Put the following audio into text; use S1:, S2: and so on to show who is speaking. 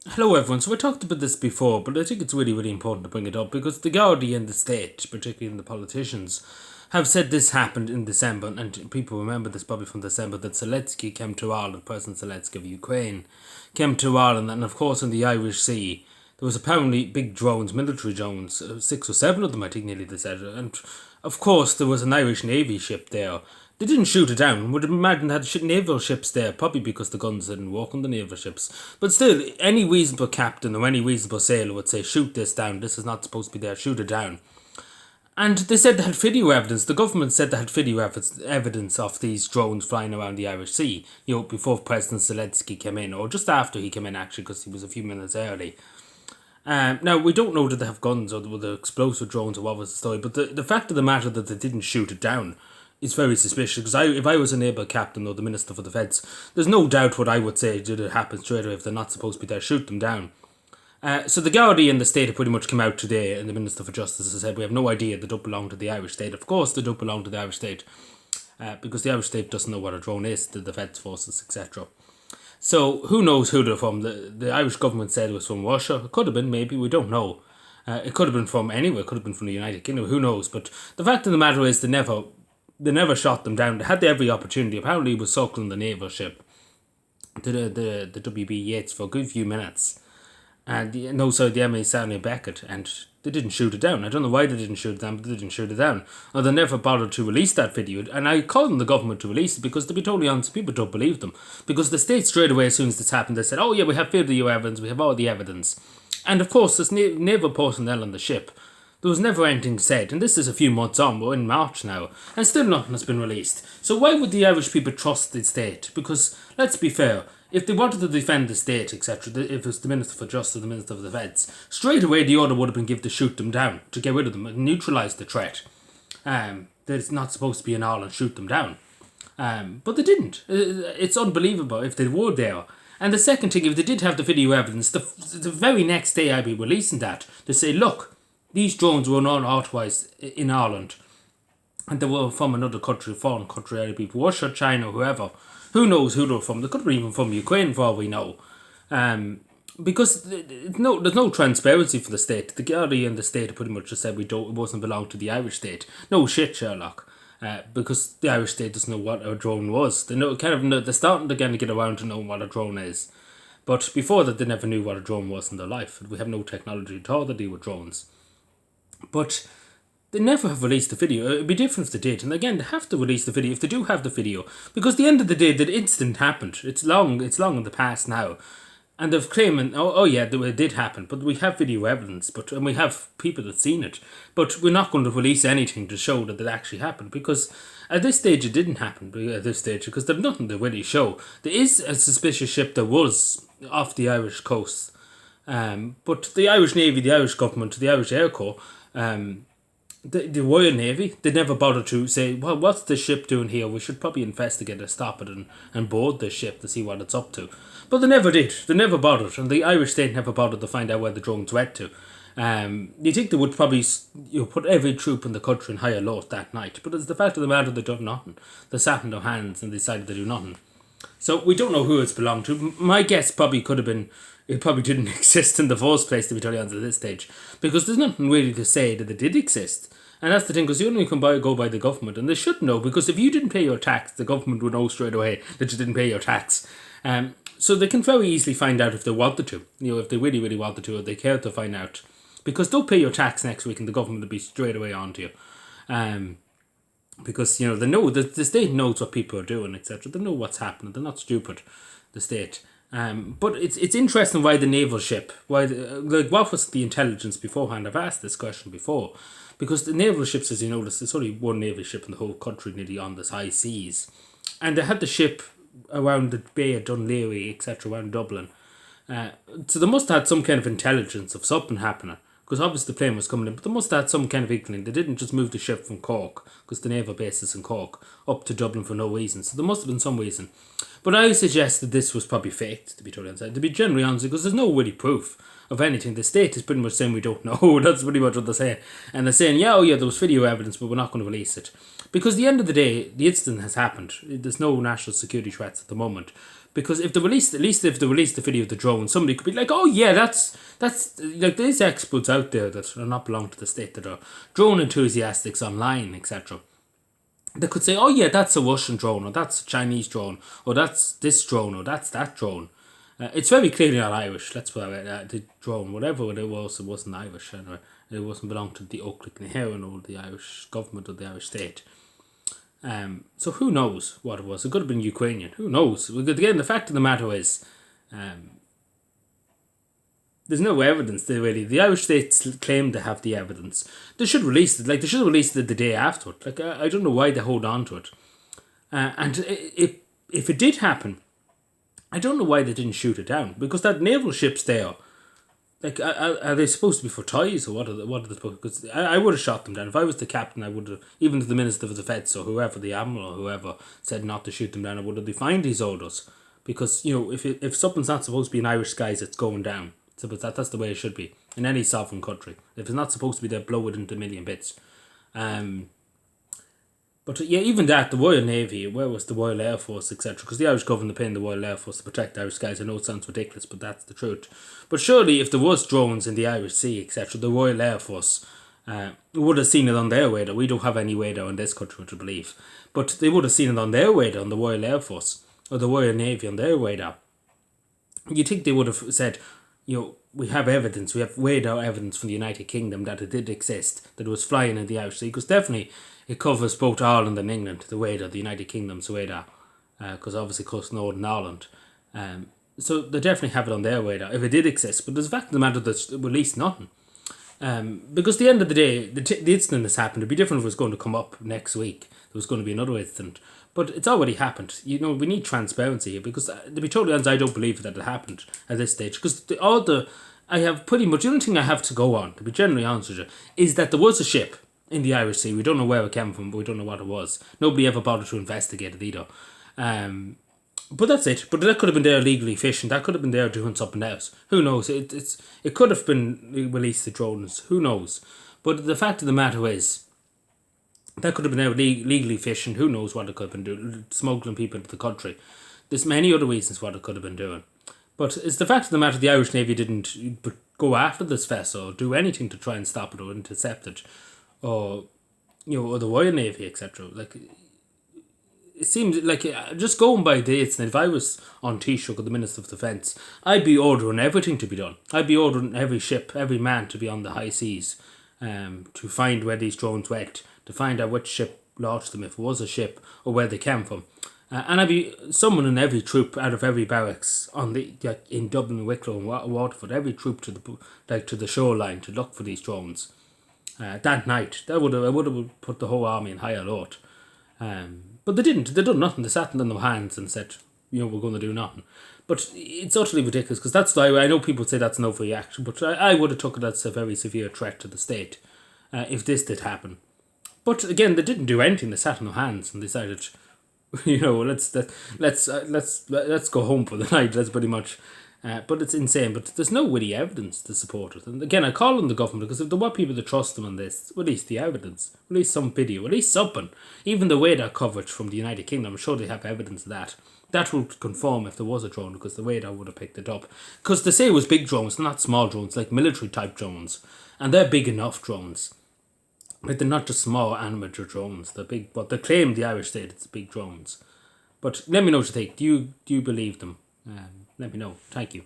S1: Hello, everyone. So we talked about this before, but I think it's really, really important to bring it up because the Gardaí and the state, particularly in the politicians, have said this happened in December, and people remember this probably from December, that Zelensky came to Ireland, President Zelensky of Ukraine, came to Ireland, and of course in the Irish Sea, there was apparently big drones, military drones, 6 or 7 of them, I think nearly they said, and of course there was an Irish Navy ship there. They didn't shoot it down. Would imagine they had naval ships there, probably because the guns didn't work on the naval ships. But still, any reasonable captain or any reasonable sailor would say, shoot this down. This is not supposed to be there. Shoot it down. And they said they had video evidence. The government said they had video evidence of these drones flying around the Irish Sea, before President Zelensky came in, or just after he came in, actually, because he was a few minutes early. Now, we don't know that they have guns or the explosive drones or what was the story, but the fact of the matter that they didn't shoot it down is very suspicious, because if I was a naval captain or the Minister for Defence, there's no doubt what I would say did it happen straight away if they're not supposed to be there, shoot them down. So the Gardaí and the state have pretty much come out today, and the Minister for Justice has said we have no idea they don't belong to the Irish state. Of course they don't belong to the Irish state, because the Irish state doesn't know what a drone is, the defence forces, etc. So who knows who they're from? The Irish government said it was from Russia. It could have been, maybe, we don't know. It could have been from anywhere. It could have been from the United Kingdom. Who knows? But the fact of the matter is, they never shot them down. They had every opportunity. Apparently, it was circling the naval ship, the WB Yates, for a good few minutes, and the MA Stanley Beckett, and they didn't shoot it down. I don't know why they didn't shoot it down, but they didn't shoot it down. Or they never bothered to release that video. And I called on the government to release it because, to be totally honest, people don't believe them. Because the state straight away, as soon as this happened, they said, oh yeah, we have video evidence, we have all the evidence. And of course, there's naval personnel on the ship. There was never anything said, and this is a few months on, we're in March now, and still nothing has been released. So why would the Irish people trust the state? Because, let's be fair, if they wanted to defend the state, etc., if it was the Minister for Justice or the Minister for Defence, straight away the order would have been given to shoot them down, to get rid of them, and neutralise the threat. That it's not supposed to be in Ireland, shoot them down. But they didn't. It's unbelievable if they were there. And the second thing, if they did have the video evidence, the very next day I'd be releasing that to say, look, these drones were not authorised in Ireland, and they were from another country, foreign country, either be Russia, China, whoever. Who knows who they're from? They could be even from Ukraine, for all we know. Because there's no transparency for the state. The Gardaí and the state have pretty much just said it wasn't belong to the Irish state. No shit, Sherlock. Because the Irish state doesn't know what a drone was. They're starting to kind of get around to knowing what a drone is. But before that, they never knew what a drone was in their life. We have no technology at all to deal with drones. But they never have released the video. It'd be different if they did. And again, they have to release the video if they do have the video. Because at the end of the day, the incident happened. It's long in the past now. And they've claiming, oh yeah, it did happen. But we have video evidence, and we have people that seen it. But we're not going to release anything to show that it actually happened. Because at this stage, it didn't happen. At this stage, because there's nothing to really show. There is a suspicious ship that was off the Irish coast. But the Irish Navy, the Irish government, the Irish Air Corps, the Royal Navy, they never bothered to say, well, what's the ship doing here? We should probably investigate it, stop it, and board the ship to see what it's up to. But they never did. They never bothered, and the Irish state never bothered to find out where the drones went to. You think they would probably put every troop in the country in high alert that night, but it's the fact of the matter they done nothing. They sat in their hands and decided to do nothing. So we don't know who it's belonged to. My guess probably could have been it probably didn't exist in the first place, to be totally honest, at this stage, because there's nothing really to say that it did exist. And that's the thing, because you only can go by the government, and they should know, because if you didn't pay your tax, the government would know straight away that you didn't pay your tax. So they can very easily find out if they wanted to, if they really, really wanted to, or they care to find out. Because don't pay your tax next week and the government will be straight away on to you. Because, they know, the state knows what people are doing, etc. They know what's happening. They're not stupid, the state. But it's interesting why the naval ship, what was the intelligence beforehand? I've asked this question before. Because the naval ships, as you know, there's only one naval ship in the whole country nearly on the high seas. And they had the ship around the Bay of Dunleary, etc., around Dublin. So they must have had some kind of intelligence of something happening. Because obviously the plane was coming in, but they must have had some kind of inkling. They didn't just move the ship from Cork, because the naval base is in Cork, up to Dublin for no reason. So there must have been some reason. But I suggest that this was probably faked, to be totally honest. To be generally honest, because there's no really proof of anything. The state is pretty much saying we don't know. That's pretty much what they're saying. And they're saying, there was video evidence, but we're not going to release it. Because at the end of the day, the incident has happened. There's no national security threats at the moment. Because if they released, at least if they released the video of the drone, somebody could be like, oh yeah, that's like there's experts out there that are not belong to the state that are drone enthusiasts online, etc. They could say, oh yeah, that's a Russian drone, or that's a Chinese drone, or that's this drone, or that's that drone. It's very clearly not Irish. Let's put it the drone, whatever it wasn't Irish. Anyway. It wasn't belong to the Oakland Heron or the Irish government or the Irish state. So who knows what it was? It could have been Ukrainian. Who knows? Again, the fact of the matter is, there's no evidence. The Irish state claim to have the evidence. They should release it. Like they should have released it the day after it. Like I don't know why they hold on to it. And if it did happen, I don't know why they didn't shoot it down, because that naval ship's there. Like, are they supposed to be for toys, or what are they supposed? Because I would have shot them down if I was the captain. I would have, even if the minister of defence or whoever, the admiral or whoever, said not to shoot them down, I would have defined these orders. Because if something's not supposed to be in Irish skies, it's going down. So, but that's the way it should be in any sovereign country. If it's not supposed to be there, blow it into a million bits. But yeah, even that, the Royal Navy, where was the Royal Air Force, etc.? Because the Irish government are paying the Royal Air Force to protect Irish skies. I know it sounds ridiculous, but that's the truth. But surely, if there was drones in the Irish Sea, etc., the Royal Air Force would have seen it on their radar. We don't have any radar in this country, to believe. But they would have seen it on their radar, on the Royal Air Force, or the Royal Navy on their radar. You'd think they would have said, we have evidence, we have radar evidence from the United Kingdom that it did exist, that it was flying in the Irish Sea, because definitely it covers both Ireland and England, the radar, the United Kingdom's radar, because obviously it covers Northern Ireland. So they definitely have it on their radar, if it did exist, but there's the fact of the matter that it released nothing. Because at the end of the day, the incident has happened. It'd be different if it was going to come up next week. There was going to be another incident. But it's already happened. We need transparency here, because to be totally honest, I don't believe that it happened at this stage. Because the only thing I have to go on, to be generally honest with you, is that there was a ship in the Irish Sea. We don't know where it came from, but we don't know what it was. Nobody ever bothered to investigate it either. But that's it. But that could have been there illegally fishing. That could have been there doing something else. Who knows? It could have been released to drones. Who knows? But the fact of the matter is, that could have been there legally fishing. Who knows what it could have been doing? Smuggling people into the country. There's many other reasons what it could have been doing. But it's the fact of the matter, the Irish Navy didn't go after this vessel or do anything to try and stop it or intercept it. Or the Royal Navy, etc. Like, it seems like, just going by dates, and if I was on Taoiseach or the Minister of Defence, I'd be ordering everything to be done. I'd be ordering every ship, every man to be on the high seas, to find where these drones went, to find out which ship launched them, if it was a ship, or where they came from. And I'd be someone in every troop out of every barracks in Dublin, Wicklow and Waterford, every troop to the shoreline to look for these drones. That night, I would have put the whole army in high alert. But they didn't. They done nothing. They sat on their hands and said, we're going to do nothing. But it's utterly ridiculous, because that's why I know people say that's an overreaction, but I would have took it as a very severe threat to the state if this did happen. But again, they didn't do anything. They sat on their hands and decided, let's go home for the night. That's pretty much. But it's insane. But there's no really evidence to support it. And again, I call on the government, because if there were people to trust them on this, release the evidence, release some video, release something. Even the radar coverage from the United Kingdom, I'm sure they have evidence of that. That would confirm if there was a drone, because the radar would have picked it up. Because they say it was big drones, not small drones, like military type drones, and they're big enough drones. Like, they're not just small amateur drones. They're big, but they claim the Irish state it's big drones. But let me know what you think. Do you believe them? Let me know. Thank you.